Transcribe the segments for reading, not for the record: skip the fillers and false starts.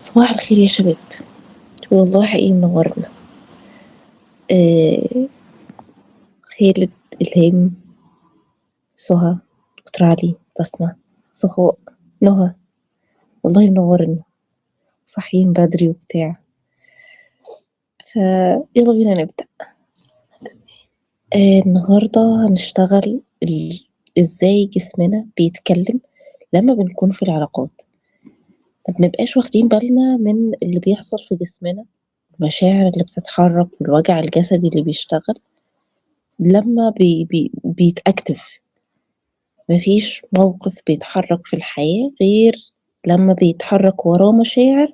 صباح الخير يا شباب. والله حقيقي منورنا. آه خالد، إلهام، سهى، دكتور علي، بسمة، صفاء، نهى. والله منورنا، صاحيين بدري وبتاع. يلا بينا نبدأ. النهاردة هنشتغل ازاي جسمنا بيتكلم لما بنكون في العلاقات. ما بنبقاش واخدين بالنا من اللي بيحصل في جسمنا، المشاعر اللي بتتحرك والوجع الجسدي اللي بيشتغل لما بيتأكتف. مفيش موقف بيتحرك في الحياة غير لما بيتحرك وراه مشاعر،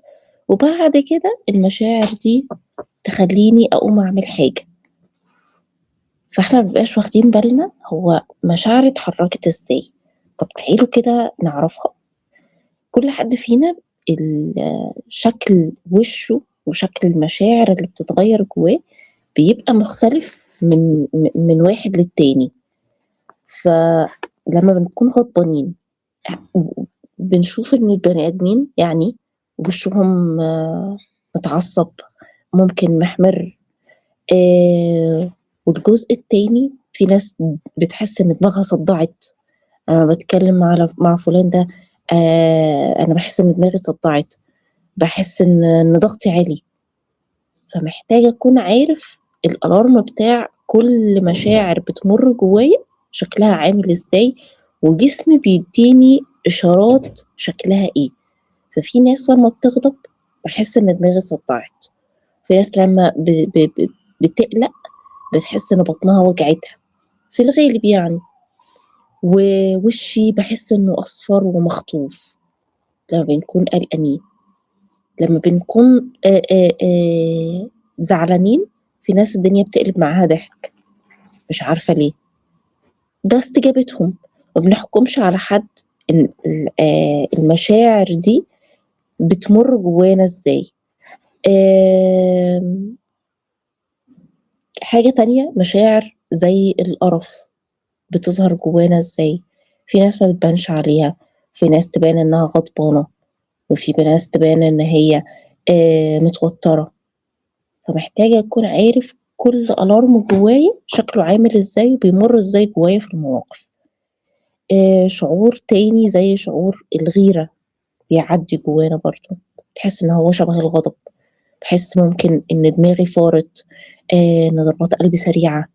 وبعد كده المشاعر دي تخليني أقوم أعمل حاجة. فاحنا مبنبقاش واخدين بالنا هو مشاعر اتحركت ازاي. طب تعالوا كده نعرفها. كل حد فينا شكل وشه وشكل المشاعر اللي بتتغير جواه بيبقى مختلف من واحد للتاني. فلما بنكون غضبانين بنشوف إن البني آدمين يعني وشهم متعصب، ممكن محمر. والجزء التاني في ناس بتحس إن دماغها صدعت. أنا بتكلم مع فلان ده، أنا بحس إن دماغي صدعت، بحس إن ضغطي عالي. فمحتاجة أكون عارف الألارم بتاع كل مشاعر بتمر جوايا شكلها عامل إزاي، وجسمي بيديني إشارات شكلها إيه. ففي ناس لما بتغضب بحس إن دماغي صدعت، في ناس لما بتقلق بتحس إن بطنها وجعتها في الغالب يعني، ووشي بحس إنه أصفر ومخطوف لما بنكون قلقانين. لما بنكون زعلانين في ناس الدنيا بتقلب معاها ضحك، مش عارفة ليه. ده استجابتهم. ما بنحكمش على حد إن المشاعر دي بتمر جوانا ازاي. حاجة تانية، مشاعر زي القرف بتظهر جوانا ازاي. في ناس ما بتبانش عليها، في ناس تبان انها غضبانة، وفي ناس تبان ان هي متوترة. فمحتاجة أكون عارف كل ألارم جوايا شكله عامل ازاي وبيمر ازاي جوايا في المواقف. شعور تاني زي شعور الغيرة بيعدي جوانا برضو، تحس ان هو شبه الغضب. بحس ممكن ان دماغي فارت، ان ضربات قلبي سريعة.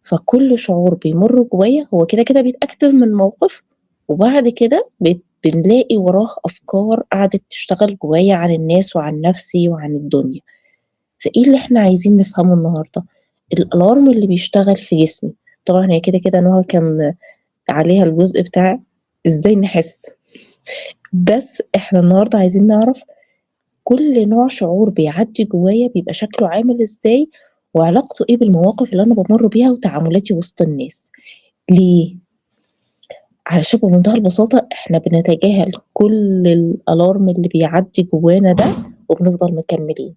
فكل شعور بيمر جوايا هو كده كده بيتأكتف من موقف، وبعد كده بنلاقي وراه أفكار قعدت تشتغل جوايا عن الناس وعن نفسي وعن الدنيا. فإيه اللي إحنا عايزين نفهمه النهارده؟ الألارم اللي بيشتغل في جسمي. طبعًا هي كده كده نهى كان عليها الجزء بتاع إزاي نحس، بس إحنا النهارده عايزين نعرف كل نوع شعور بيعدي جوايا بيبقى شكله عامل إزاي، وعلاقته إيه بالمواقف اللي أنا بامُر بيها وتعاملاتي وسط الناس. ليه؟ علشان بمنتهى البساطة إحنا بنتجاهل كل الألارم اللي بيعدي جوانا ده وبنفضل مكملين.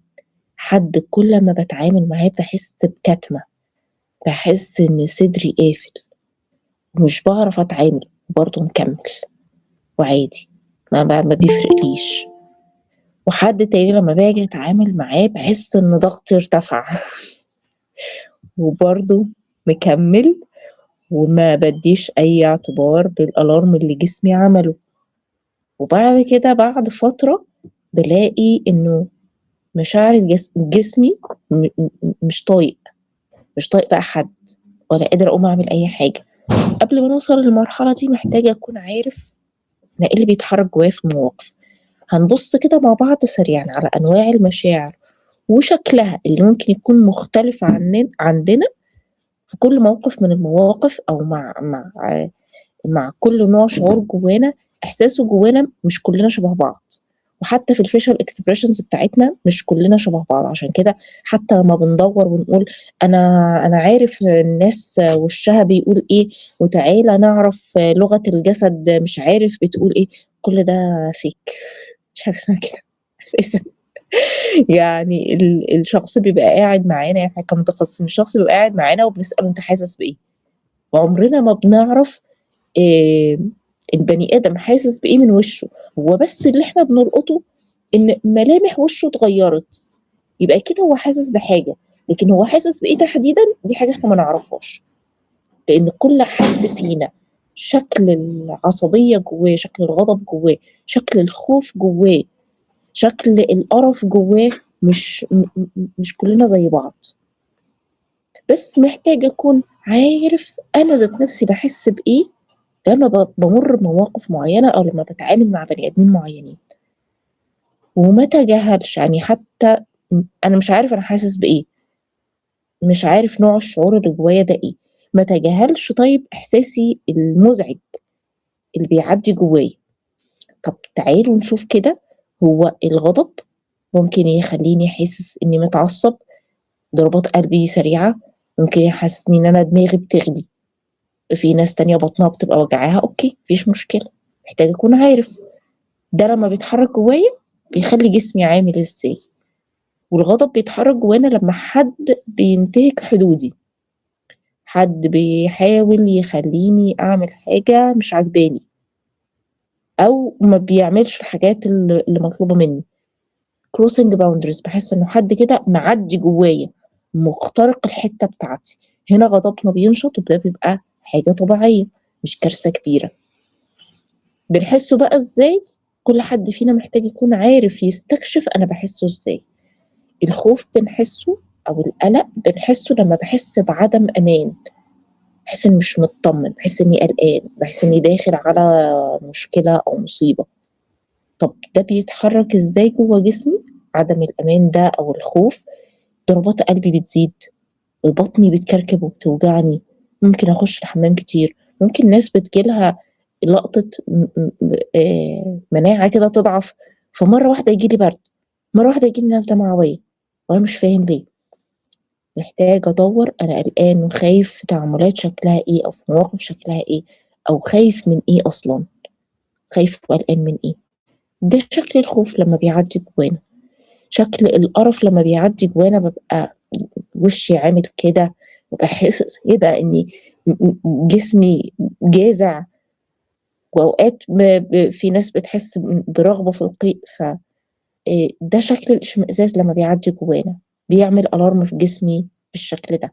حد كل ما باتعامل معاه باحس بكتمة، باحس إن صدري قافل، ومش باعرف أتعامل، وبرضه مكمّل وعادي ما بيفرقليش. وحد تاني لمّا باجي أتعامل معاه باحس إن ضغطي ارتفع وبرضه مكمّل، وما بادّيش أي اعتبار للألارم اللي جسمي عمله. وبعد كده بعد فترة بالاقي إنه مشاعر جسمي مش طايق، مش طايق بقى حد، ولا قادر أقوم أعمل أي حاجة. قبل ما نوصل للمرحلة دي محتاجة أكون عارف أنا إيه اللي بيتحرك جوايا في المواقف. هنبُص كده مع بعض سريعًا على أنواع المشاعر وشكلها اللي ممكن يكون مختلف عندنا في كل موقف من المواقف، أو مع كل نوع شعور جوانا، إحساسه جوانا مش كلنا شبه بعض. وحتى في الfacial expressions بتاعتنا مش كلنا شبه بعض. عشان كده حتى لمّا بندوّر ونقول أنا عارف الناس وشّها بيقول إيه، وتعالَ نعرف لغة الجسد مش عارف بتقول إيه، كل ده fake. مش حاجة اسمها كده أساسًا. يعني الشخص بيبقى قاعد معانا، يعني إحنا كمتخصصين، الشخص بيبقى قاعد معانا وبنسأله أنت حاسس بإيه؟ وعمرنا ما بنعرف آآ البني آدم حاسس بإيه من وشه. هو بس اللي إحنا بنلقطه إن ملامح وشه اتغيّرت، يبقى أكيد هو حاسس بحاجة، لكن هو حاسس بإيه تحديدًا دي حاجة إحنا ما نعرفهاش، لإن كل حد فينا شكل العصبية جوّاه، شكل الغضب جوّاه، شكل الخوف جوّاه، شكل القرف جوّاه، مش كلنا زي بعض، بس محتاجة أكون عارف أنا ذات نفسي باحس بإيه لمّا بامُر بمواقف معيّنة أو لمّا باتعامل مع بني آدمين معيّنين، وما أتجاهلش، يعني حتى أنا مش عارف أنا حاسس بإيه، مش عارف نوع الشعور اللي جوايا ده إيه، ما أتجاهلش طيب إحساسي المُزعج اللي بيعدّي جوايا. طب تعالوا نشوف كده، هو الغضب ممكن يخلّيني حاسس إني متعصّب، ضربات قلبي سريعة، ممكن يحسّسني إن أنا دماغي بتغلي، في ناس تانية بطنها بتبقى واجعاها، أوكي، ما فيش مشكلة، محتاج أكون عارف ده لمّا بيتحرك جوايا بيخلّي جسمي عامل إزاي، والغضب بيتحرك جوانا لمّا حد بينتهك حدودي، حد بيحاول يخلّيني أعمل حاجة مش عاجباني، أو ما بيعملش الحاجات اللي مطلوبة منّي. crossing boundaries باحس إنه حد كده معدّي جوايا، مخترق الحتّة بتاعتي، هنا غضبنا بينشط وده بيبقى حاجة طبيعية مش كارثة كبيرة. بنحسّه بقى إزاي؟ كل حد فينا محتاج يكون عارف يستكشف أنا باحسّه إزاي. الخوف بنحسّه أو القلق بنحسّه لمّا باحس بعدم أمان، باحس إني مش متطمن، باحس إني قلقان، باحس إني داخل على مشكلة أو مصيبة. طب ده بيتحرك إزاي جوّه جسمي؟ عدم الأمان ده أو الخوف، ضربات قلبي بتزيد، وبطني بتكركب وبتوجعني، ممكن أخش الحمام كتير، ممكن ناس بتيجي لها لقطة م م مناعة كده تضعف، فمرّة واحدة ييجي لي برد، مرّة واحدة ييجي لي نزلة معوية، وأنا مش فاهم ليه. محتاج أدوّر أنا قلقان وخايف في تعاملات شكلها إيه أو في مواقف شكلها إيه، أو خايف من إيه أصلًا، خايف وقلقان من إيه. ده شكل الخوف لمّا بيعدّي جوانا، شكل القرف لمّا بيعدّي جوانا بابقى وشّي عامل كده، بابقى حاسس كده إني جسمي جازع، وأوقات في ناس بتحس برغبة في القيء، ده شكل الاشمئزاز لمّا بيعدّي جوانا، بيعمل alarm في جسمي بالشكل ده.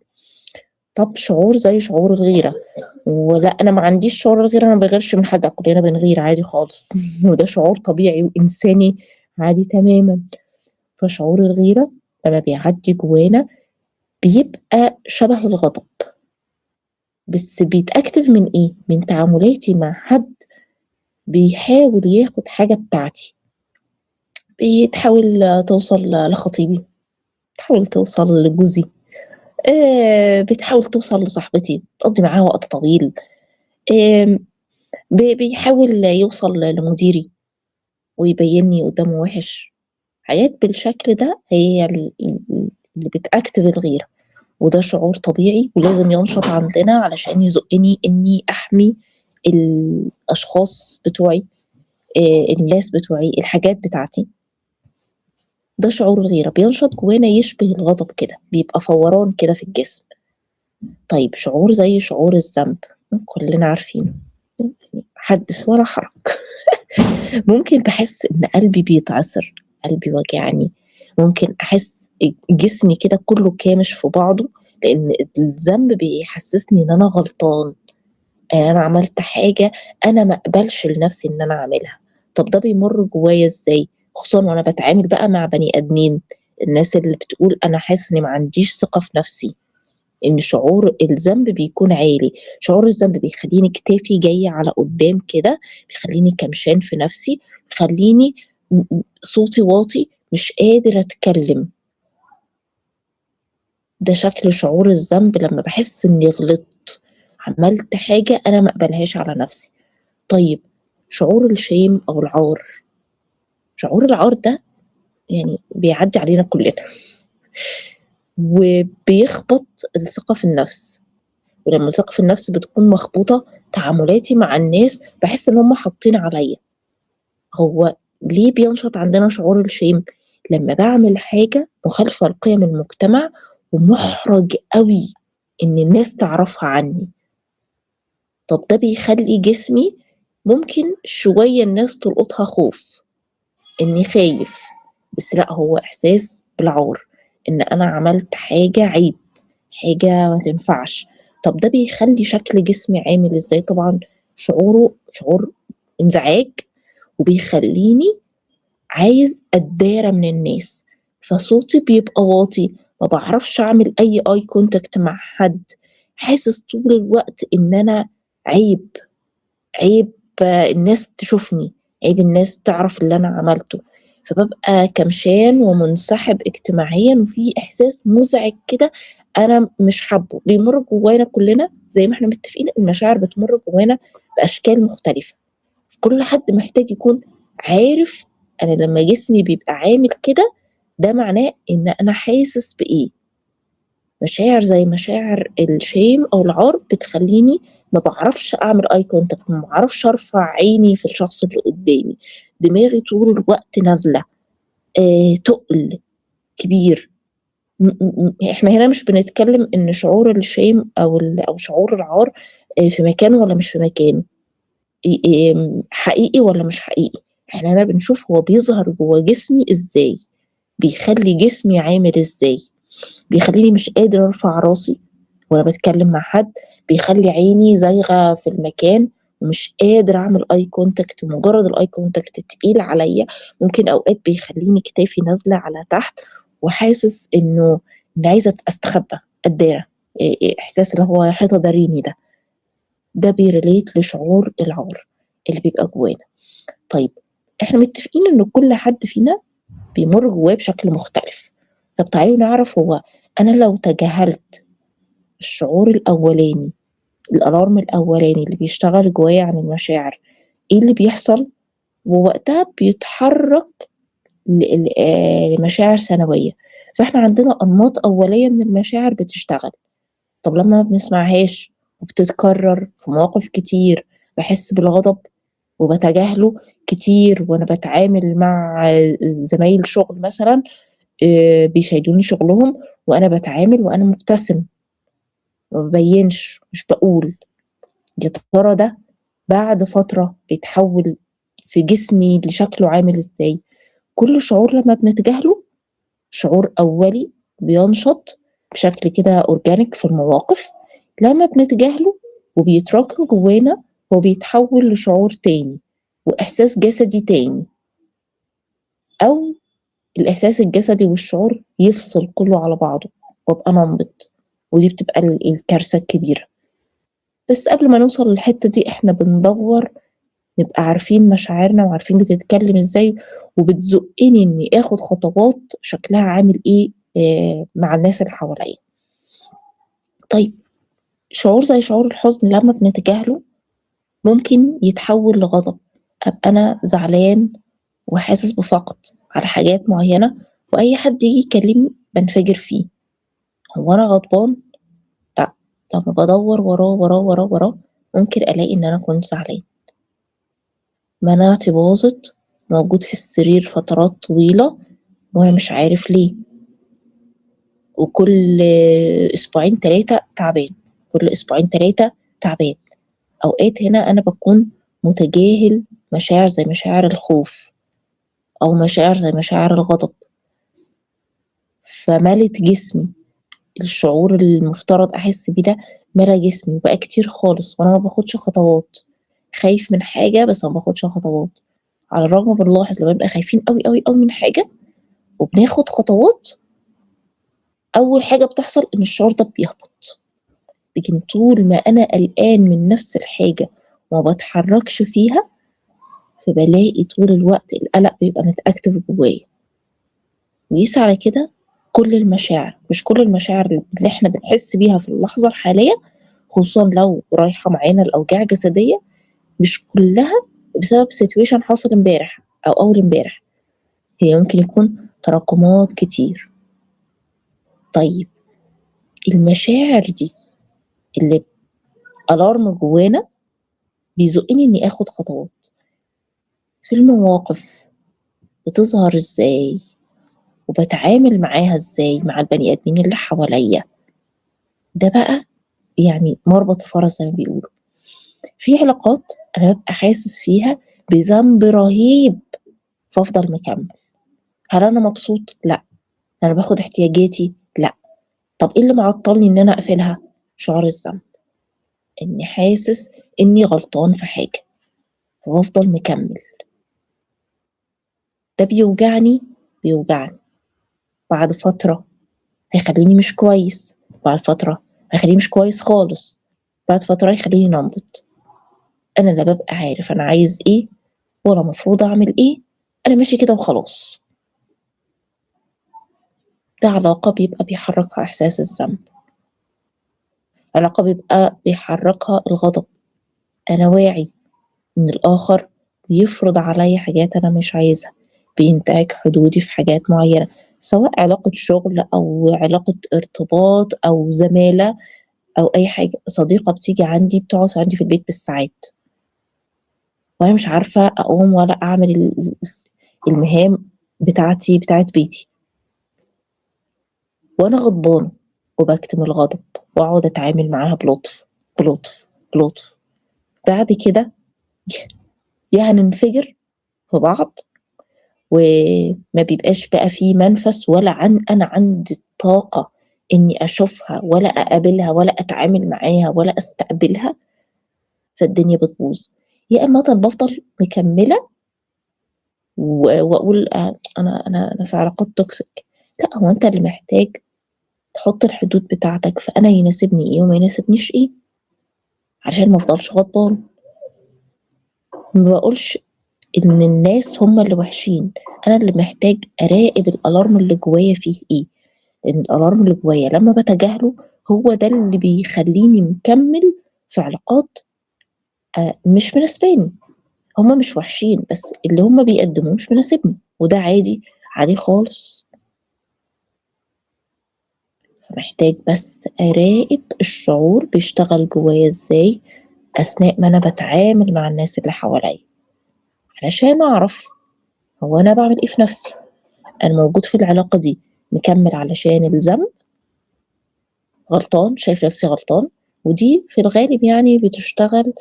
طب شعور زي شعور الغيرة، ولأ أنا ما عنديش شعور الغيرة، أنا ما باغيرش من حد، كلنا بنغير عادي خالص وده شعور طبيعي وإنساني عادي تمامًا. فشعور الغيرة لمّا بيعدّي جوانا بيبقى شبه الغضب، بس بيتأكتف من إيه؟ من تعاملاتي مع حد بيحاول ياخد حاجة بتاعتي، بتحاول توصل لخطيبي، بتحاول توصل لجوزي، بتحاول توصل لصاحبتي، تقضّي معاها وقت طويل، آمم بيحاول يوصل لمديري ويبيّنني قدّامه وِحِش، حاجات بالشكل ده هي اللي بتأكتف الغيرة، وده شعور طبيعي ولازم ينشط عندنا علشان يزُقّني إني أحمي الأشخاص بتوعي، الناس بتوعي، الحاجات بتاعتي. ده شعور الغيرة بينشط جوانا يشبه الغضب كده، بيبقى فوران كده في الجسم. طيب شعور زي شعور الذنب، كلنا عارفينه، حدِّث ولا حرج. ممكن باحس إن قلبي بيتعصر، قلبي واجعني، ممكن أحس جسمي كده كلّه كامش في بعضه، لإن الذنب بيحسسني إن أنا غلطان، أنا عملت حاجة أنا ما أقبلش لنفسي إن أنا أعملها. طب ده بيمُر جوايا إزاي؟ خصوصًا وأنا باتعامل بقى مع بني آدمين، الناس اللي بتقول أنا حاسس إني ما عنديش ثقة في نفسي، إن شعور الذنب بيكون عالي، شعور الذنب بيخلّيني كتافي جاية على قدّام كده، بيخلّيني كمشان في نفسي، بيخلّيني صوتي واطي، مش قادر أتكلّم. ده شكل شعور الذنب لمّا باحس إني غلطت، عملت حاجة أنا ما أقبلهاش على نفسي. طيب شعور الshame أو العار، شعور العار ده يعني بيعدّي علينا كلّنا وبيخبط الثقة في النفس. ولمّا الثقة في النفس بتكون مخبوطة، تعاملاتي مع الناس باحس إن هُم حاطين عليَّ. هو ليه بينشط عندنا شعور الshame؟ لمّا باعمل حاجة مخالفة لقيم المجتمع ومُحرَج أوي إن الناس تعرفها عني. طب ده بيخلّي جسمي ممكن شوية الناس تلقطها خوف، إني خايف، بس لأ، هو إحساس بالعار، إن أنا عملت حاجة عيب، حاجة ما تنفعش. طب ده بيخلّي شكل جسمي عامل إزاي؟ طبعًا شعور انزعاج، وبيخلّيني عايز أتدارى من الناس، فصوتي بيبقى واطي، ما باعرفش أعمل أي eye contact مع حد، حاسس طول الوقت إن أنا عيب، عيب الناس تشوفني، عيب الناس تعرف اللي أنا عملته، فبابقى كمشان ومنسحب اجتماعيًا، وفي إحساس مزعج كده أنا مش حابه، بيمُر جوانا كلنا زي ما إحنا متفقين المشاعر بتمُر جوانا بأشكال مختلفة، فكل حد محتاج يكون عارف أنا لمّا جسمي بيبقى عامل كده، ده معناه إن أنا حاسس بإيه. مشاعر زي مشاعر الshame أو العار بتخلّيني ما باعرفش أعمل eye contact، ما باعرفش أرفع عيني في الشخص اللي قدّامي، دماغي طول الوقت نازلة، تُقل كبير. إحنا هنا مش بنتكلّم إن شعور الshame أو شعور العار في مكانه والّا مش في مكانه، حقيقي والّا مش حقيقي، إحنا هنا بنشوف هو بيظهر جوّه جسمي إزاي، بيخلّي جسمي عامل إزاي. بيخلّيني مش قادر أرفع راسي وأنا باتكلّم مع حد، بيخلّي عيني زايغة في المكان ومش قادر أعمل eye contact، مجرّد الeye contact تقيل عليّا، ممكن أوقات بيخلّيني كتافي نازلة على تحت وحاسس إني عايزة أستخبى، أتدارى، إحساس اللي هو يا حيطة داريني ده بيrelate لشعور العار اللي بيبقى جوانا. طيب إحنا متّفقين إن كل حد فينا بيمُر جوّاه بشكل مختلف، طب تعالوا نعرف هو أنا لو تجاهلت الشعور الأولاني، الalarm الأولاني اللي بيشتغل جوايا عن المشاعر، إيه اللي بيحصل؟ ووقتها بيتحرّك لمشاعر ثانوية، فإحنا عندنا أنماط أولية من المشاعر بتشتغل، طب لمّا ما بنسمعهاش وبتتكرر في مواقف كتير، باحس بالغضب وباتجاهله كتير وأنا باتعامل مع زمايل شغل مثلًا بيشيلوني شغلهم وأنا باتعامل وأنا مبتسم، ما بابيّنش، مش باقول، يا ترى ده بعد فترة بيتحوّل في جسمي لشكله عامل إزاي؟ كل شعور لمّا بنتجاهله شعور أولي بينشط بشكل كده organic في المواقف، لمّا بنتجاهله وبيتراكم جوانا هو بيتحوّل لشعور تاني وإحساس جسدي تاني، أو الإحساس الجسدي والشعور يفصل كلّه على بعضه وأبقى نمْبِت، ودي بتبقى الكارثة الكبيرة. بس قبل ما نوصل للحتّة دي إحنا بندوّر نبقى عارفين مشاعرنا وعارفين بتتكلّم إزاي، وبتزُقّني إنّي آخُد خطوات شكلها عامل إيه مع الناس اللي حواليّا. طيب شعور زي شعور الحزن لمّا بنتجاهله ممكن يتحوّل لغضب، أبقى أنا زعلان وحاسس بفقد على حاجات معيّنة وأي حد ييجي يكلّمني بانفجر فيه، هو أنا غضبان؟ لأ، لمّا بادوّر وراه، وراه، وراه، وراه ممكن ألاقي إن أنا كنت زعلان. مناعتي باظت، موجود في السرير فترات طويلة وأنا مش عارف ليه، وكل أسبوعين 3 تعبان، كل أسبوعين 3 تعبان. أوقات هنا أنا باكون متجاهل مشاعر زي مشاعر الخوف أو مشاعر زي مشاعر الغضب، فمَلِت جسمي، الشعور اللي المفترض أحس بيه ده ملا جسمي وبقى كتير خالص وأنا ما باخدش خطوات، خايف من حاجة بس ما باخدش خطوات، على الرغم بنلاحظ لمّا نبقى خايفين أوي، أوي، أوي من حاجة وبناخد خطوات، أول حاجة بتحصل إن الشعور ده بيهبط، لكن طول ما أنا قلقان من نفس الحاجة وما باتحركش فيها، فبالاقي طول الوقت القلق بيبقى متأكتف جوايا، وقيس على كده كل المشاعر، مش كل المشاعر اللي إحنا بنحس بيها في اللحظة الحالية، خصوصًا لو رايحة معانا لأوجاع جسدية، مش كلها بسبب situation حصل امبارح أو أول امبارح، هي ممكن يكون تراكمات كتير. طيب المشاعر دي اللي alarm جوانا بيزُقّني إني آخُد خطوات، في المواقف بتظهر إزاي وباتعامل معاها إزاي مع البني آدمين اللي حواليّا، ده بقى يعني مربط الفَرَس زي ما بيقولوا. في علاقات أنا بابقى حاسس فيها بذنب رهيب فافضل مكمّل، هل أنا مبسوط؟ لأ. أنا باخد احتياجاتي؟ لأ. طب إيه اللي معطّلني إن أنا أقفلها؟ شعور الذنب، إني حاسس إني غلطان في حاجة، فبافضل مكمّل. ده بيوجعني، بعد فترة هيخلّيني مش كويس، بعد فترة هيخلّيني مش كويس خالص، بعد فترة هيخلّيني نمرض. أنا لا بابقى عارف أنا عايز إيه ولا المفروض أعمل إيه، أنا ماشي كده وخلاص. ده علاقة بيبقى بيحرّكها إحساس الذنب، علاقة بيبقى بيحرّكها الغضب. أنا واعي إن الآخر بيفرض عليّا حاجات أنا مش عايزها، بينتهك حدودي في حاجات معيّنة، سواء علاقة شغل أو علاقة ارتباط أو زمالة أو أي حاجة. صديقة بتيجي عندي بتقعد عندي في البيت بالساعات، وأنا مش عارفة أقوم ولا أعمل المهام بتاعة بيتي، وأنا غضبانة وباكتم الغضب وأقعد أتعامل معاها بلطف، بلطف، بلطف. بعد كده يا هننفجر في بعض وما بيبقاش بقى في منفس ولا أنا عندي الطاقة إني أشوفها ولا أقابلها ولا أتعامل معاها ولا أستقبلها، فالدنيا بتبوظ. يا إما بافضل مكمّلة وأقول أنا في علاقات toxic. لأ، هو أنت اللي محتاج تحُط الحدود بتاعتك، فأنا يناسبني إيه وما يناسبنيش إيه، عشان ما أفضلش غضبانة. ما باقولش إن الناس هُم اللي وِحشين، أنا اللي محتاج أراقب الalarm اللي جوايا فيه إيه، لإن الalarm اللي جوايا لمّا باتجاهله هو ده اللي بيخلّيني مكمّل في علاقات مش مناسباني. هُم مش وِحشين، بس اللي هُم بيقدّموه مش مناسبني، وده عادي، عادي خالص. فمحتاج بس أراقب الشعور بيشتغل جوايا إزاي أثناء ما أنا باتعامل مع الناس اللي حواليّا، علشان أعرف هو أنا باعمل إيه في نَفْسي. أنا موجود في العلاقة دي مكمّل علشان الذنب، غلطان، شايف نَفْسي غلطان، ودي في الغالب يعني بتشتغل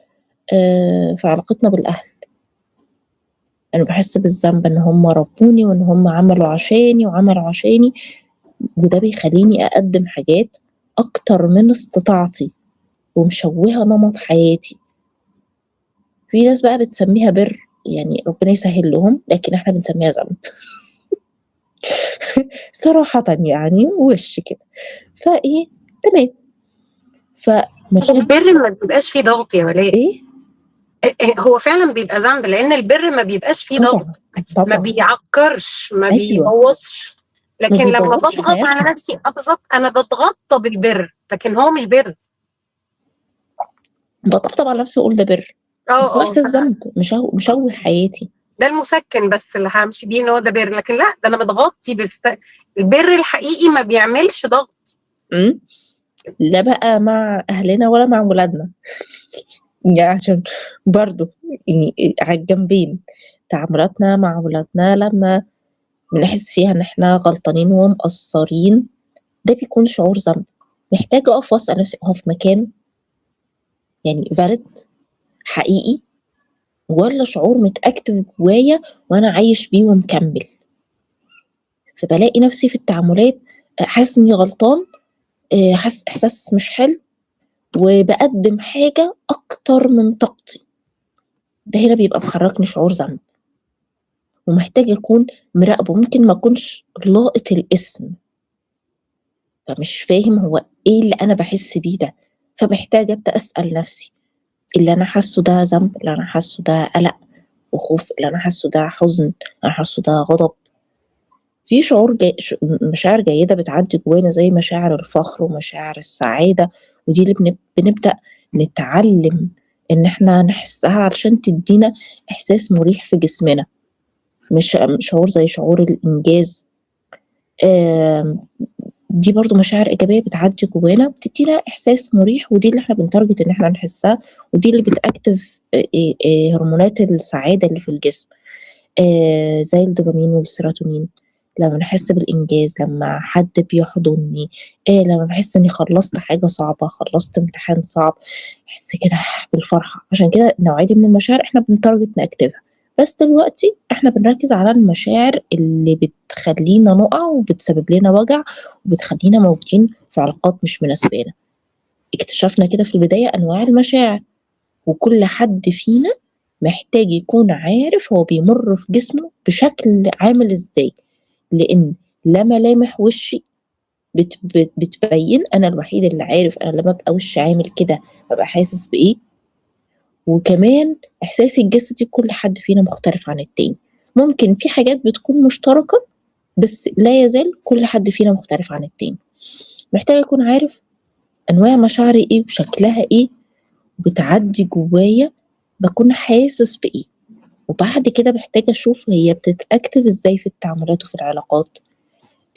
في علاقتنا بالأهل. أنا باحس بالذنب إن هُم ربّوني وإن هُم عملوا عشاني وعملوا عشاني، وده بيخلّيني أقدّم حاجات أكتر من استطاعتي ومشوّهة نمط حياتي. في ناس بقى بتسمّيها بِر، يعني ربنا يسهّل لهم، لكن إحنا بنسمّيها ذنب. صراحةً يعني وِش كده. فإيه، تمام. هو البِر ما بيبقاش فيه ضغط يا ولاء. إيه؟ هو فعلًا بيبقى ذنب، لإن البِر ما بيبقاش فيه طبعًا، ضغط، ما طبعًا. بيعكّرش، ما أيوه، بيبوّظش. ما لكن لمّا بيبوّظش باضغط على حياتنا. نفسي بالضبط، أنا باتغطّى بالبِر، لكن هو مش بِر. باطبطب على نفسي وأقول ده بِر، بس هو إحساس ذنب، مشوّه حياتي. ده المُسكِّن بس اللي هامشي بيه إن هو ده بِر، لكن لأ، ده أنا بتغطّي البِر الحقيقي ما بيعملش ضغط. إمم. لا بقى مع أهلنا ولا مع ولادنا. يعني عشان برضه يعني على الجنبين، تعاملاتنا مع ولادنا لمّا بنحس فيها إن إحنا غلطانين ومقصّرين، ده بيكون شعور ذنب. محتاجة أقف وأسأل نفسي هو في مكانه؟ يعني valid حقيقي والّا شعور متأكتف جوايا وأنا عايش بيه ومكمّل؟ فبالاقي نفسي في التعاملات حاسس إني غلطان، حاسس إحساس مش حلو، وباقدّم حاجة أكتر من طاقتي. ده هنا بيبقى محرّكني شعور ذنب، ومحتاجة أكون مراقبه، ممكن ما أكونش لاقط الاسم، فمش فاهم هو إيه اللي أنا باحس بيه ده، فمحتاجة أبدأ أسأل نفسي اللي أنا حاسّه ده ذنب، اللي أنا حاسّه ده قلق وخوف، اللي أنا حاسّه ده حزن، اللي أنا حاسّه ده غضب. في شعور مشاعر جيدة بتعدّي جوانا زي مشاعر الفخر ومشاعر السعادة، ودي اللي بنبدأ نتعلّم إن إحنا نحسّها علشان تدّينا إحساس مُريح في جسمنا، مش شعور زي شعور الإنجاز. آمم دي برضه مشاعر إيجابية بتعدّي جوانا بتدّينا إحساس مُريح، ودي اللي إحنا بنتارجت إن إحنا نحسّها، ودي اللي بتأكتف هرمونات السعادة اللي في الجسم. زي الدوبامين والسيروتونين. لمّا نحس بالإنجاز، لمّا حد بيحضنّي، لمّا باحس إنّي خلّصت حاجة صعبة، خلّصت امتحان صعب، باحس كده بالفرحة. عشان كده النوعية دي من المشاعر إحنا بنتارجت نأكتفها، بس دلوقتي إحنا بنركّز على المشاعر اللي بتخلّينا نُقع وبتسبب لنا وجع وبتخلّينا موجودين في علاقات مش مناسبانا. اكتشفنا كده في البداية أنواع المشاعر، وكل حد فينا محتاج يكون عارف هو بيمُر في جسمه بشكل عامل إزاي، لإن لا ملامح وشّي بتبيّن، أنا الوحيد اللي عارف أنا لمّا بابقى وشّي عامل كده بابقى حاسس بإيه، وكمان إحساسي الجسدي كل حد فينا مختلف عن التاني، ممكن في حاجات بتكون مشتركة، بس لا يزال كل حد فينا مختلف عن التاني. محتاج أكون عارف أنواع مشاعري إيه وشكلها إيه، وبتعدّي جوايا باكون حاسس بإيه، وبعد كده محتاجة أشوف هي بتتأكتف إزاي في التعاملات وفي العلاقات.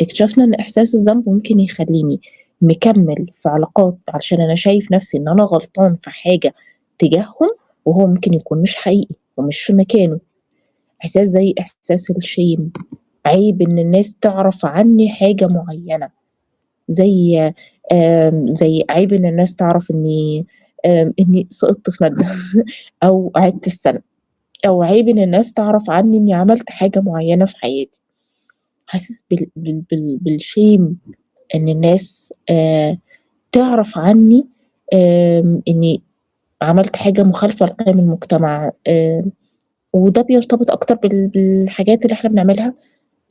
اكتشفنا إن إحساس الذنب ممكن يخلّيني مكمّل في علاقات علشان أنا شايف نَفْسي إن أنا غلطان في حاجة تجاههم، وهو ممكن يكون مش حقيقي ومش في مكانه. إحساس زي إحساس الshame، عيب إن الناس تعرف عني حاجة معيّنة، زي زي عيب إن الناس تعرف إني سقطت في مادة أو عِدت السَنة، أو عيب إن الناس تعرف عني إني عملت حاجة معيّنة في حياتي. حاسس بالshame إن الناس تعرف عني إني عملت حاجة مخالفة لقيم المجتمع، وده بيرتبط أكتر بالحاجات اللي إحنا بنعملها،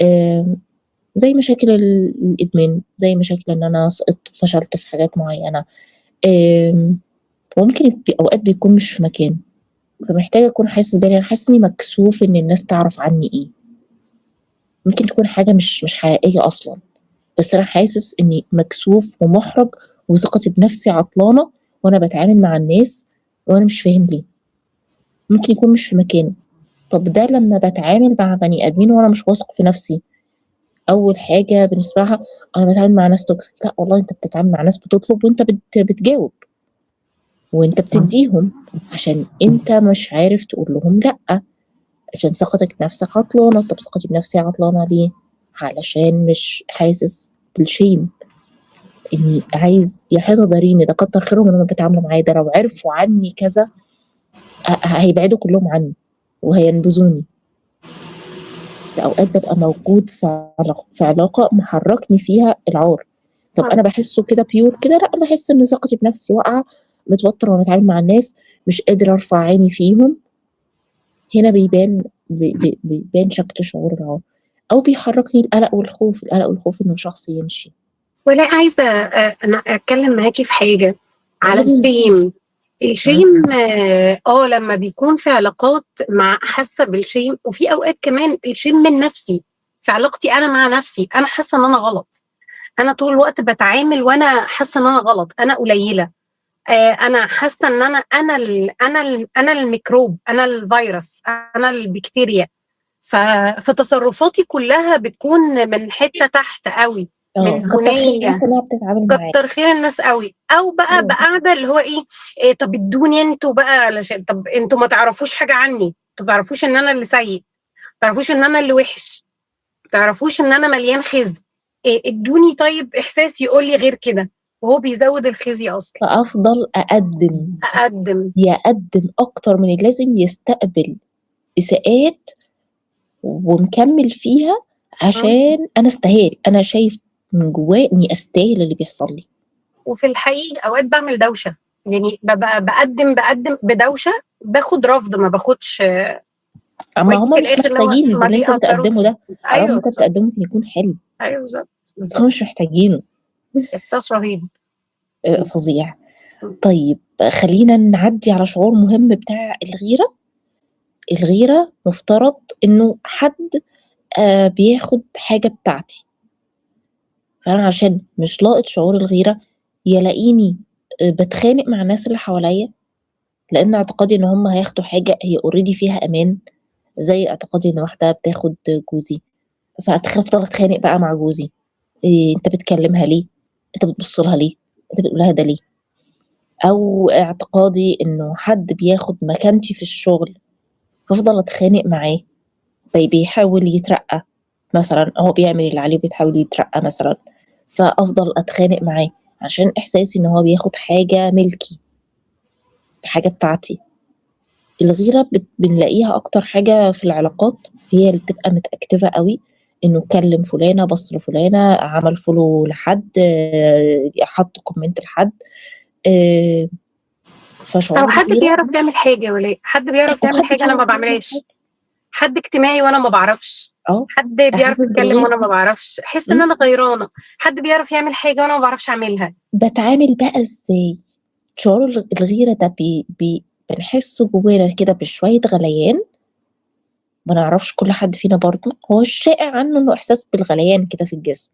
آمم زي مشاكل الإدمان، زي مشاكل إن أنا سقطت وفشلت في حاجات معيّنة، آمم وممكن أوقات بيكون مش في مكانه، فمحتاجة أكون حاسس أنا حاسس إني مكسوف إن الناس تعرف عني إيه، ممكن تكون حاجة مش حقيقية أصلًا. بس أنا حاسس إني مكسوف ومُحرَج وثقتي بنفسي عطلانة وأنا باتعامل مع الناس وأنا مش فاهم ليه، ممكن يكون مش في مكانه. طب ده لمّا باتعامل مع بني آدمين وأنا مش واثق في نفسي، أول حاجة بنسمعها أنا باتعامل مع ناس toxic، لأ والله أنت بتتعامل مع ناس بتطلب وأنت بتجاوب، وأنت بتدّيهم، عشان أنت مش عارف تقول لهم لأ، عشان ثقتك بنفسك عطلانة. طب ثقتي بنفسي عطلانة ليه؟ علشان مش حاسس بالshame، إني عايز يا حيطة داريني، ده كتّر خيرهم إن هُم بيتعاملوا معايا، ده لو عرفوا عني كذا هيبعدوا كلّهم عني وهينبذوني. فأوقات بابقى موجود في علاقة محرّكني فيها العار، طب أنا خالص. باحسّه كده pure كده، لأ باحس إن ثقتي بنفسي واقعة، متوتّرة وأنا باتعامل مع الناس، مش قادرة أرفع عيني فيهم، هنا بيبان شكل شعور العار، أو بيحرّكني القلق والخوف، القلق والخوف إن الشخص يمشي. ولا عايزة أنا أتكلم معاكِ في حاجة على قولي لي. الshame. معاكِ. الshame لمّا بيكون في علاقات حاسة بالshame، وفي أوقات كمان الshame من نفسي، في علاقتي أنا مع نفسي، أنا حاسة إن أنا غلط، أنا طول الوقت باتعامل وأنا حاسة إن أنا غلط، أنا قليلة، أنا حاسة إن أنا الميكروب، أنا الفيروس، أنا البكتيريا، فتصرفاتي كلها بتكون من حتة تحت أوي، من كتّر خير الناس دونية. إنها بتتعامل معايا. كتر خير الناس أوي، أو بقى إمم. أبقى قاعدة اللي هو إيه، طب ادّوني أنتم بقى علشان طب أنتم ما تعرفوش حاجة عني، أنتم ما تعرفوش إن أنا اللي سيء، ما تعرفوش إن أنا اللي وِحِش، ما تعرفوش إن أنا مليان خِزي، ادّوني طيب إحساس يقول لي غير كده، وهو بيزوّد الخزي أصلًا. فأفضل أقدّم، أقدّم. يقدّم أكتر من اللازم، يستقبل إساءات ومكمّل فيها إمم. عشان أنا أستاهل، أنا شايف من جوّاه إني أستاهل اللي بيحصل لي. وفي الحقيقة أوقات باعمل دوشة، يعني بابقى باقدّم بدوشة، باخد رفض ما باخدش، أمّا وآجي هُم في مش الآخر اللي هو محتاجين ما اللي أنت بيقدّروش. بتقدّمه ده، رغم أيوه أنت بالضبط. بتقدّمه ممكن يكون حلو، أيوه بالضبط، بس هُم بالضبط. مش محتاجينه. إحساس رهيب. إمم. فظيع. إمم. طيب خلّينا نعدّي على شعور مهم بتاع الغيرة. الغيرة مفترض إنه حد بياخد حاجة بتاعتي، فأنا عشان مش لاقط شعور الغيرة، يلاقيني باتخانق مع الناس اللي حواليّا، لإن اعتقادي إن هُم هياخدوا حاجة هي already فيها أمان، زي اعتقادي إن واحدة بتاخد جوزي، أفضل أتخانق بقى مع جوزي، أنت بتكلمها ليه؟ أنت بتبُص لها ليه؟ أنت بتقول لها ده ليه؟ أو اعتقادي إنه حد بياخد مكانتي في الشغل، فافضل أتخانق معاه، بيحاول يترقّى مثلًا، هو بيعمل اللي عليه وبيحاول يترقّى مثلًا، فأفضل أتخانق معاه عشان إحساسي إن هو بياخد حاجة ملكي، حاجة بتاعتي. الغيرة بنلاقيها أكتر حاجة في العلاقات، هي اللي بتبقى متأكتفة قوي، إنه كلم فلانة، بص لفلانة، عمل فولو لحد، حط كومنت لحد، آه، أو فشعور حد الغيرة، بيعرف يعمل حاجة ولا حد بيعرف أو يعمل حد حاجة أنا ما بيعرف يعمل بعملهاش، حاجة، حد اجتماعي وأنا ما بعرفش، اه حد بيعرف أحسس يتكلم بالغيرة. وأنا ما بعرفش، أحس إن م? أنا غيرانة، حد بيعرف يعمل حاجة وأنا ما بعرفش أعملها. بتعامل بقى إزاي؟ شعور الغيرة ده بنحسه جوانا كده بشوية غليان، ما نعرفش كل حد فينا برضه، هو الشائع عنه إنه إحساس بالغليان كده في الجسم.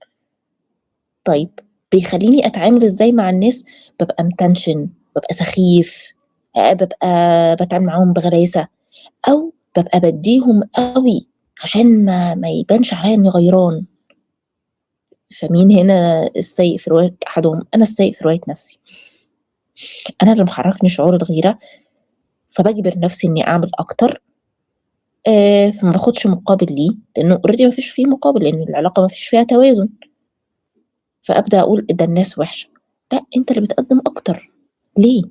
طيب بيخلّيني أتعامل إزاي مع الناس؟ بابقى متنشن، بابقى سخيف، بابقى باتعامل معاهم بغلاسة، أو بابقى بادّيهم أوي عشان ما يبانش عليَّ إني غيران. فمين هنا السيء في رواية أحدهم؟ أنا السيء في رواية نفسي. أنا اللي محرّكني شعور الغيرة، فباجبر نفسي إني أعمل أكتر، فما باخدش مقابل ليه، لإنه already ما فيش فيه مقابل، لإن العلاقة ما فيش فيها توازن. فأبدأ أقول ده الناس وِحشة، لأ أنت اللي بتقدّم أكتر، ليه؟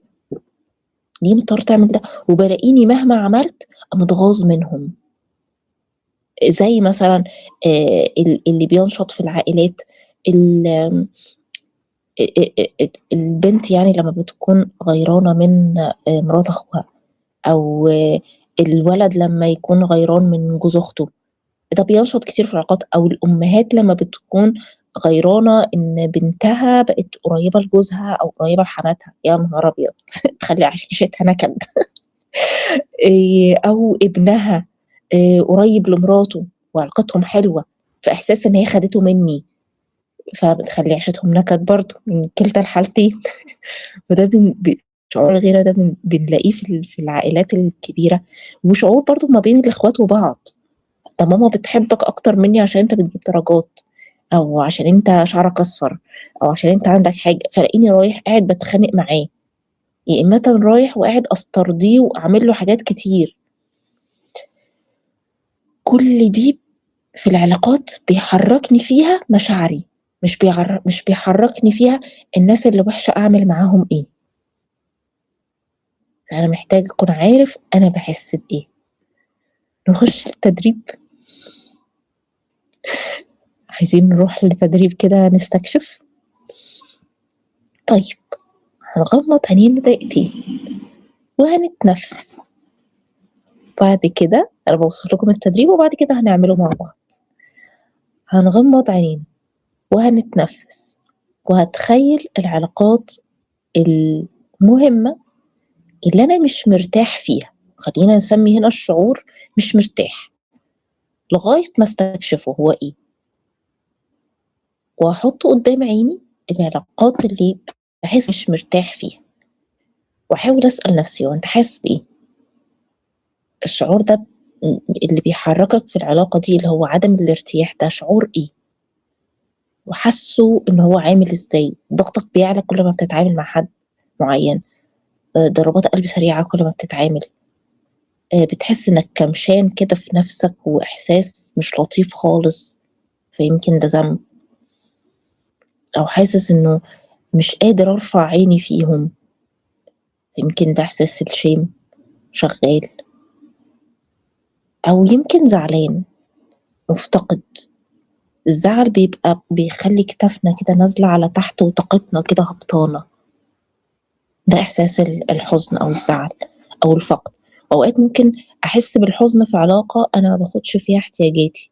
ليه مضطر تعمل ده؟ وبالاقيني مهما عملت متغاظ منهم. زي مثلًا اللي بينشط في العائلات، ال آمم البنت يعني لمّا بتكون غيرانة من مرات أخوها، أو الولد لمّا يكون غيران من جوز أخته، ده بينشط كتير في العلاقات، أو الأمهات لمّا بتكون غيرانة إن بنتها بقت قريبة لجوزها أو قريبة لحماتها، يا نهار أبيض! تخلّي عيشتها نكد. أو ابنها قريب لمراته وعلاقتهم حلوة، فإحساس إن هي خدته منّي، فبتخلّي عيشتهم نكد برضه، من كلتا الحالتين. وده شعور الغيرة ده بنلاقيه في العائلات الكبيرة، وشعور برضه ما بين الإخوات وبعض. ده ماما بتحبك أكتر منّي عشان أنت بتجيب درجات، أو عشان أنت شعرك أصفر، أو عشان أنت عندك حاجة، فالاقيني رايح قاعد باتخانق معاه، يا إمّا رايح وقاعد أسترضيه وأعمل له حاجات كتير. كل دي في العلاقات بيحرّكني فيها مشاعري، مش بيحرّكني فيها الناس اللي وِحشة أعمل معاهم إيه. فأنا محتاج أكون عارف أنا باحس بإيه. نخش التدريب، عايزين نروح لتدريب كده نستكشف. طيب هنغمض عينينا دقيقتين وهنتنفس، بعد كده أنا باوصف لكم التدريب وبعد كده هنعمله مع بعض. هنغمض عينينا وهنتنفس، وهاتخيل العلاقات المهمة اللي أنا مش مرتاح فيها، خلّينا نسمي هنا الشعور مش مرتاح، لغاية ما استكشفه هو إيه، وهاحط قدّام عيني العلاقات اللي باحس مش مرتاح فيها، واحاول أسأل نفسي هو أنت حاسس بإيه؟ الشعور ده اللي بيحركك في العلاقة دي اللي هو عدم الارتياح ده شعور إيه؟ وحاسّه إن هو عامل إزاي؟ ضغطك بيعلى كل ما بتتعامل مع حد معيّن، ضربات قلب سريعة كل ما بتتعامل، بتحس إنك كمشان كده في نفسك وإحساس مش لطيف خالص، فيمكن ده ذنب، أو حاسس إنه مش قادر أرفع عيني فيهم، يمكن ده إحساس الshame شغّال، أو يمكن زعلان، مفتقد. الزعل بيبقى بيخلّي كتافنا كده نازلة على تحت وطاقتنا كده هبطانة، ده إحساس الحزن أو الزعل أو الفقد. وأوقات ممكن أحس بالحزن في علاقة أنا ما باخدش فيها احتياجاتي،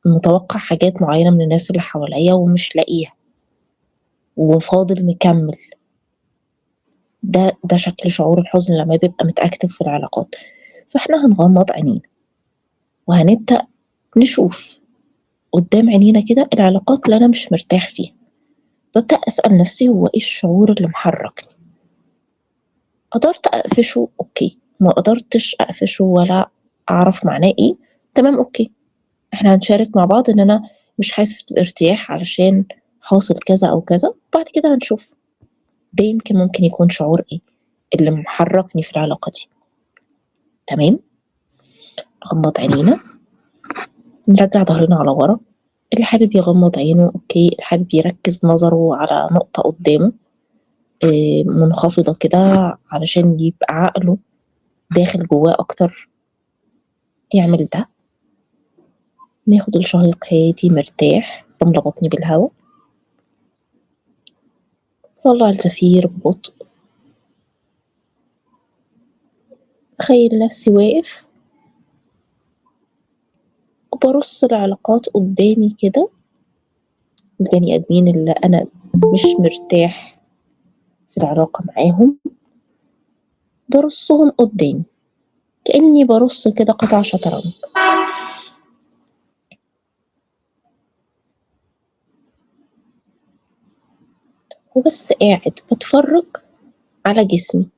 متوقع حاجات معيّنة من الناس اللي حواليّا ومش لاقيها، وفاضل مكمّل. ده شكل شعور الحزن لمّا بيبقى متأكتف في العلاقات. فإحنا هنغمض عينينا وهنبدأ نشوف قدّام عينينا كده العلاقات اللي أنا مش مرتاح فيها، بابدأ أسأل نفسي هو إيه الشعور اللي محرّكني؟ قدرت أقفشه أوكي، ما قدرتش أقفشه ولا أعرف معناه إيه، تمام أوكي، إحنا هنشارك مع بعض إن أنا مش حاسس بالارتياح علشان حاصل كذا أو كذا، وبعد كده هنشوف ده يمكن ممكن يكون شعور إيه اللي محرّكني في العلاقة دي، تمام؟ نغمض عينينا، نرجّع ضهرنا على ورا، اللي حابب يغمض عينه أوكي، اللي حابب يركّز نظره على نقطة قدّامه منخفضة كده علشان يبقى عقله داخل جواه أكتر يعمل ده. ناخد الشهيق هادي مرتاح بملى بطني بالهواء، طلع الزفير ببطء. تخيل نفسي واقف وبرص العلاقات قدامي كده، البني آدمين اللي أنا مش مرتاح في العلاقة معاهم برصهم قدامي كأني برص كده قطع شطرنج. وبس قاعد بتفرج على جسمي،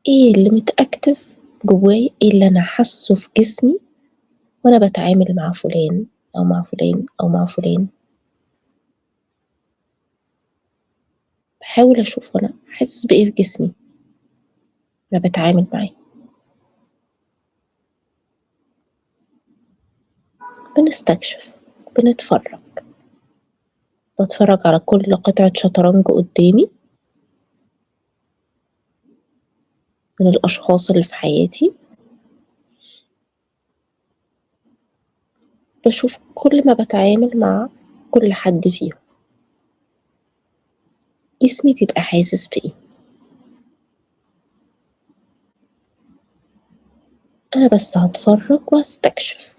ايه اللي متأكتف جواي، ايه اللي انا حاسه في جسمي وانا بتعامل مع فلان او مع فلان او مع فلان. بحاول اشوف انا حاسس بايه في جسمي وانا بتعامل معاه. بنستكشف، بنتفرج، بتفرج على كل قطعة شطرنج قدامي من الاشخاص اللي في حياتي. بشوف كل ما بتعامل مع كل حد فيهم جسمي بيبقى حاسس بايه. انا بس هتفرج وهستكشف.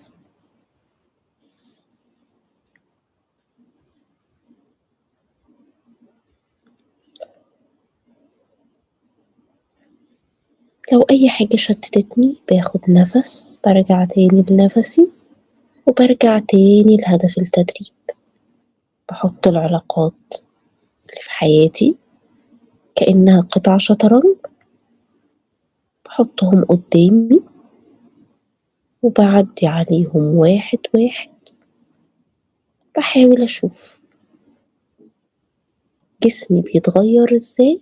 لو اي حاجة شتتتني باخد نفس، برجع تاني لنفسي وبرجع تاني لهدف التدريب. بحط العلاقات اللي في حياتي كأنها قطع شطرنج، بحطهم قدامي وبعدي عليهم واحد واحد. بحاول أشوف جسمي بيتغير ازاي،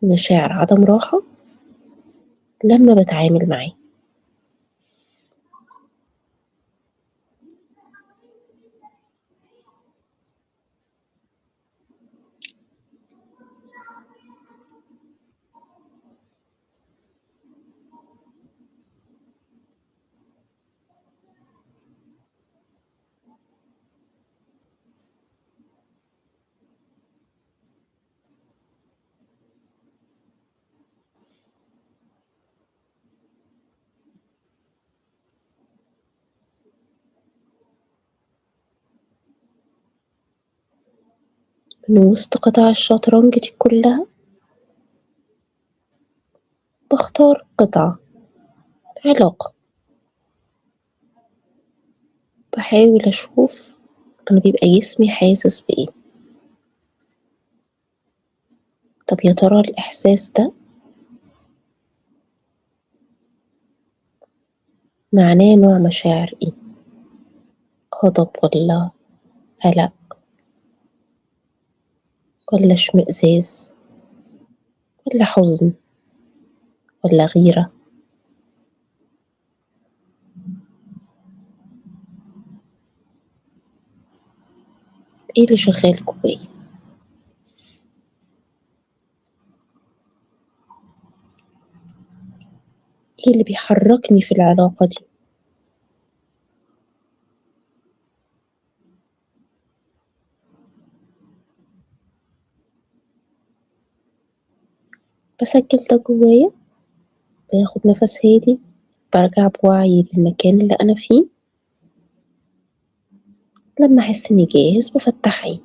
مشاعر عدم راحة لما بتعامل معاه. من وسط قطع الشطرنج دي كلها بختار قطعة، علاقة. بحاول أشوف أنا بيبقى جسمي حاسس بإيه. طب يا ترى الإحساس ده معناه نوع مشاعر إيه؟ غضب ولا قلق ولا اشمئزاز ولا حزن ولا غيرة؟ إيه اللي شغال جوايا؟ إيه اللي بيحركني في العلاقة دي؟ بسجل ده جوايا، باخد نفس هادي، برجع بوعي للمكان اللي أنا فيه. لما أحس إني جاهز بفتح عيني.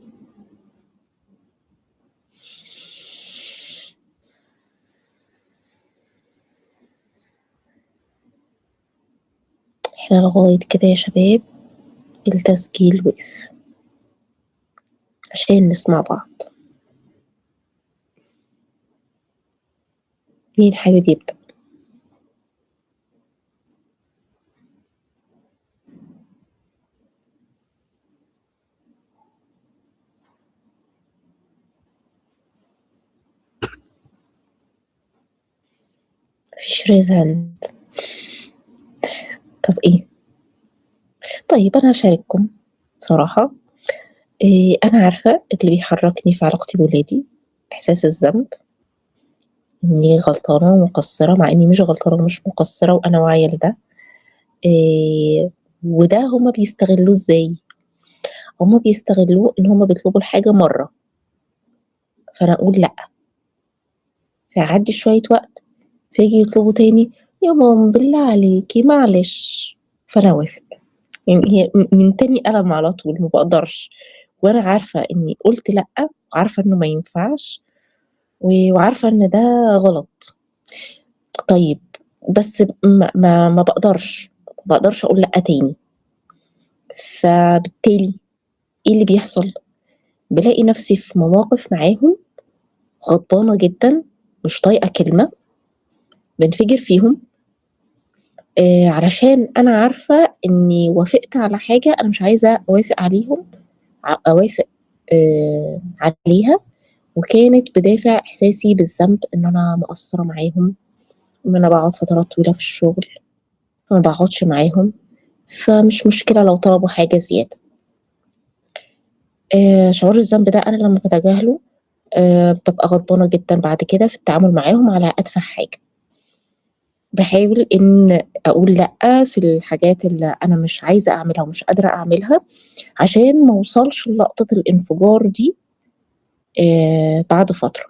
احنا لغاية كده يا شباب التسجيل وقف عشان نسمع بعض. مين حابب يبدأ؟ مفيش ريز هاند. طب ايه؟ طيب أنا هشارككم صراحة. أنا عارفة اللي بيحركني في علاقتي بولادي إحساس الذنب، إني غلطانة ومقصرة، مع إني مش غلطانة ومش مقصرة وأنا واعية لده. وده هُم بيستغلوه إزاي؟ هُم بيستغلوه إن هُم بيطلبوا الحاجة مرّة، فأنا أقول لأ، فيعدّي شوية وقت، فييجي يطلبوا تاني، يا ماما بالله عليكِ معلش، فأنا أوافق. يعني هي من تاني قلم على طول، ما باقدرش، وأنا عارفة إني قُلت لأ، وعارفة إنه ما ينفعش، وعارفة إن ده غلط. طيب بس ما باقدرش أقول لأ تاني. فبالتالي إيه اللي بيحصل؟ بالاقي نفسي في مواقف معاهم غضبانة جدًا، مش طايقة كلمة، بانفجر فيهم، علشان أنا عارفة إني وافقت على حاجة أنا مش عايزة أوافق عليها، وكانت بدافع إحساسي بالذنب إن أنا مقصّرة معاهم، إن أنا باقعد فترات طويلة في الشغل، فما باقعدش معاهم، فمش مشكلة لو طلبوا حاجة زيادة. شعور الذنب ده أنا لمّا باتجاهله بابقى غضبانة جدًا بعد كده في التعامل معاهم على أتفه حاجة. باحاول إن أقول لأ في الحاجات اللي أنا مش عايزة أعملها ومش قادرة أعملها، عشان ما أوصلش للقطة الانفجار دي بعد فترة،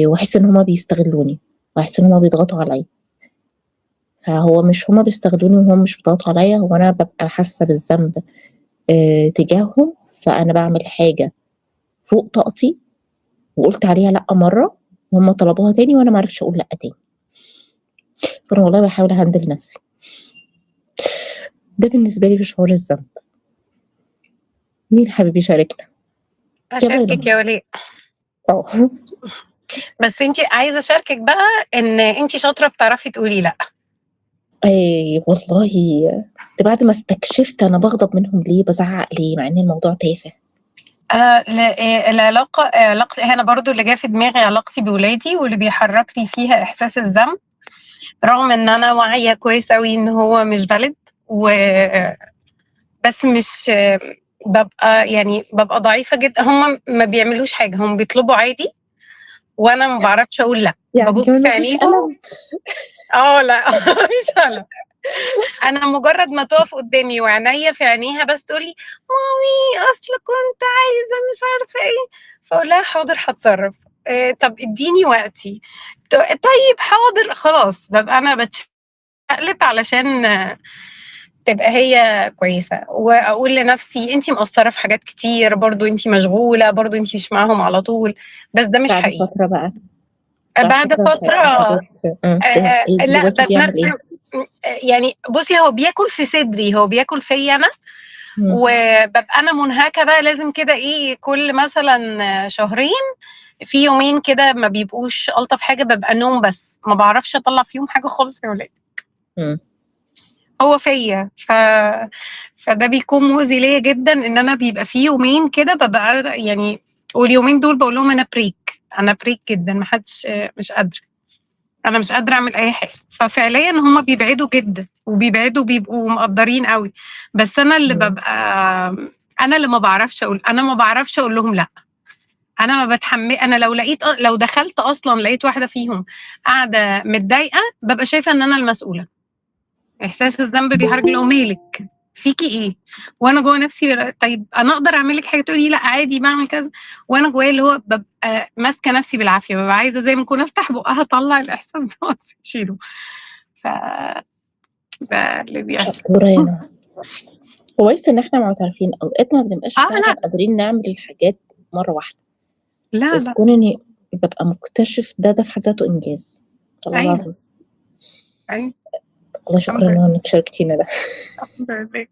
وأحس إن هُم بيستغلوني، وأحس إن هُم بيضغطوا عليَّ. فهو مش هُم بيستغلوني وهُم مش بيضغطوا عليَّ، هو أنا بابقى حاسة بالذنب تجاههم، فأنا باعمل حاجة فوق طاقتي وقُلت عليها لأ مرّة، وهُم طلبوها تاني وأنا ما عرفتش أقول لأ تاني. فأنا والله باحاول أهندل نفسي. ده بالنسبة لي في شعور الذنب. مين حابب يشاركنا؟ يالّا يا أشاركِك نهى. يا ولاء. آه. بس أنتِ عايزة أشاركِك بقى إن أنتِ شاطرة بتعرفي تقولي لأ. والله ده بعد ما استكشفت أنا باغضب منهم ليه، بازعّق ليه، مع إن الموضوع تافه. أنا علاقتي أنا برضه اللي جه في دماغي علاقتي بولادي، واللي بيحركني فيها إحساس الذنب، رغم إن أنا واعية كويس أوي إن هو مش valid بس مش بابقى ضعيفة جدًا. هُم ما بيعملوش حاجة، هُم بيطلبوا عادي وأنا ما باعرفش أقول لأ، يعني بابُص كمان في ما فيش عينيهم. ألم. لأ مش أنا. أنا مجرد ما تُقف قدّامي وعينيّا في عينيها بس تقول لي: "مامي أصل كنت عايزة مش عارفة إيه." فاقول لها: "حاضر هاتصرّف." طَب ادّيني وقتي. طيب حاضر، خلاص بابقى أنا باتشقلب علشان تبقى هي كويسة، وأقول لنفسي أنتِ مقصّرة في حاجات كتير، برضه أنتِ مشغولة، برضه أنتِ مش معاهم على طول، بس ده مش بعد حقيقي. فترة بقى، بعد بعد فترة فترة الحاجات لأ جواكِ بيعمل إيه؟ يعني بُصّي، هو بياكل في صدري، هو بياكل فيّا أنا، إمم. وبابقى أنا مُنهكة بقى لازم كده إيه، كل مثلًا شهرين في يومين كده ما بيبقوش ألطف حاجة، بابقى نوم بس، ما باعرفش أطلّع فيهم حاجة خالص يا ولاد. إمم. هو فيّا فده بيكون مؤذي ليّا جدًا، إن أنا بيبقى في يومين كده بابقى يعني، واليومين دول باقول لهم أنا break، أنا break جدًا، ما حدش مش قادرة، أنا مش قادرة أعمل أي حاجة. ففعليًا هُم بيبعدوا جدًا، وبيبعدوا بيبقوا مقدّرين أوي، بس إمم. أنا اللي ما باعرفش أقول لهم لأ. أنا ما أنا لو دخلت أصلًا لقيت واحدة فيهم قاعدة متضايقة، بابقى شايفة إن أنا المسؤولة. إحساس الذنب بيحرك اللي هو مالِك، فيكِ إيه؟ وأنا جوّه نفسي طيب أنا أقدر أعمل لِك حاجة، تقولي لي لأ عادي باعمل كذا، وأنا جوايا اللي هو بابقى ماسكة نفسي بالعافية، بابقى عايزة زي ما أكون أفتح بُقّها أطلّع الإحساس ده بس أشيله. ف ده اللي بيحصل. شطورة يا نهى. كويس إن إحنا معترفين، أوقات ما بنبقاش فعلًا لأ، قادرين نعمل الحاجات مرّة واحدة، لا، بس لأ، كون إني بابقى مكتشف ده في حد ذاته إنجاز، والله أيوه، العظيم. أيوه، والله الحمد شكرًا لله، نهى إنِّك شاركتينا ده. الحمد لله.